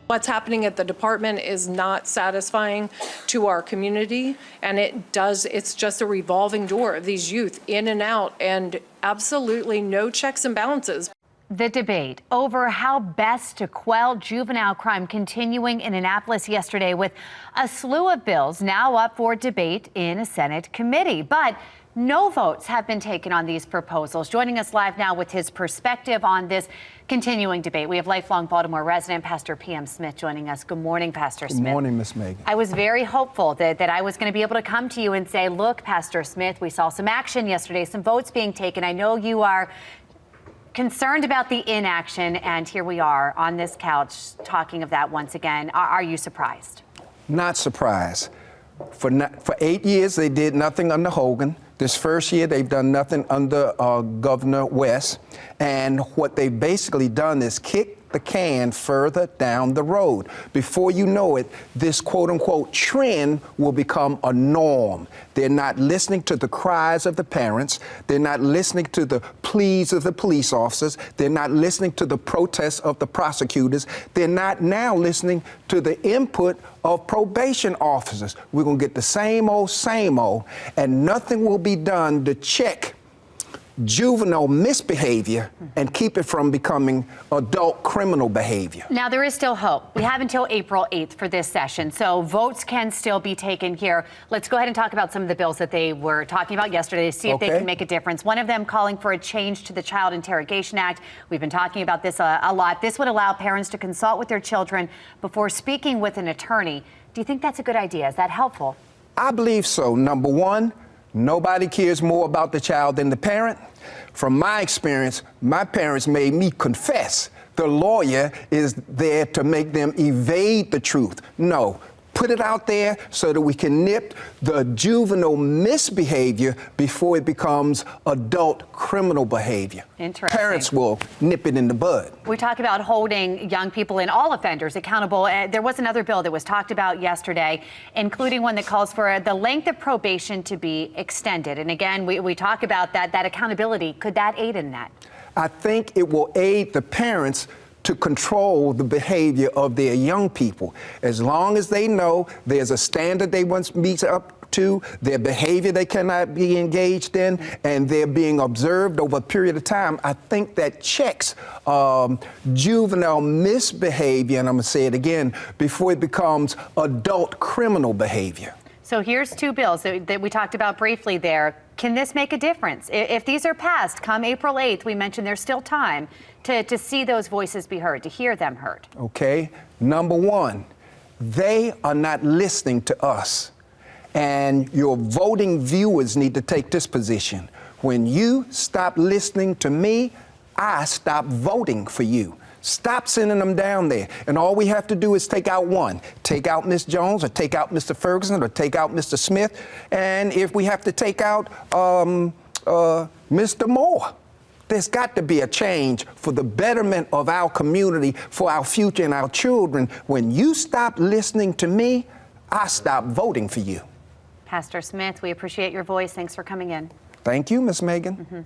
What's happening at the department is not satisfying to our community, and it's just a revolving door of these youth in and out, and absolutely no checks and balances. The debate over how best to quell juvenile crime continuing in Annapolis yesterday, with a slew of bills now up for debate in a Senate committee. But no votes have been taken on these proposals. Joining us live now with his perspective on this continuing debate, we have lifelong Baltimore resident Pastor P.M. Smith joining us. Good morning, Pastor Smith. Good morning, Miss Megan. I was very hopeful that I was going to be able to come to you and say, look, Pastor Smith, we saw some action yesterday, some votes being taken. I know you are concerned about the inaction, and here we are on this couch talking of that once again. Are you surprised? Not surprised. For 8 years, they did nothing under Hogan. This first year, they've done nothing under Governor West. And what they've basically done is kick the can further down the road. Before you know it, this quote-unquote trend will become a norm. They're not listening to the cries of the parents. They're not listening to the pleas of the police officers. They're not listening to the protests of the prosecutors. They're not now listening to the input of probation officers. We're going to get the same old, and nothing will be done to check juvenile misbehavior and keep it from becoming adult criminal behavior. Now, there is still hope. We have until April 8th for this session, so votes can still be taken here. Let's go ahead and talk about some of the bills that they were talking about yesterday to see if they can make a difference. One of them calling for a change to the Child Interrogation Act. We've been talking about this a lot. This would allow parents to consult with their children before speaking with an attorney. Do you think that's a good idea? Is that helpful? I believe so. Number one, nobody cares more about the child than the parent. From my experience, my parents made me confess. The lawyer is there to make them evade the truth. No, put it out there so that we can nip the juvenile misbehavior before it becomes adult criminal behavior. Interesting. Parents will nip it in the bud. We talk about holding young people and all offenders accountable. There was another bill that was talked about yesterday, including one that calls for the length of probation to be extended. And again, we talk about that accountability. Could that aid in that? I think it will aid the parents to control the behavior of their young people. As long as they know there's a standard they want to meet up to, their behavior they cannot be engaged in, and they're being observed over a period of time, I think that checks juvenile misbehavior, and I'm going to say it again, before it becomes adult criminal behavior. So here's two bills that we talked about briefly there. Can this make a difference? If these are passed come April 8th, we mentioned there's still time to see those voices be heard, to hear them heard. Okay. Number one, they are not listening to us. And your voting viewers need to take this position. When you stop listening to me, I stop voting for you. Stop sending them down there. And all we have to do is take out one. Take out Ms. Jones, or take out Mr. Ferguson, or take out Mr. Smith. And if we have to take out Mr. Moore, there's got to be a change for the betterment of our community, for our future and our children. When you stop listening to me, I stop voting for you. Pastor Smith, we appreciate your voice. Thanks for coming in. Thank you, Ms. Megan.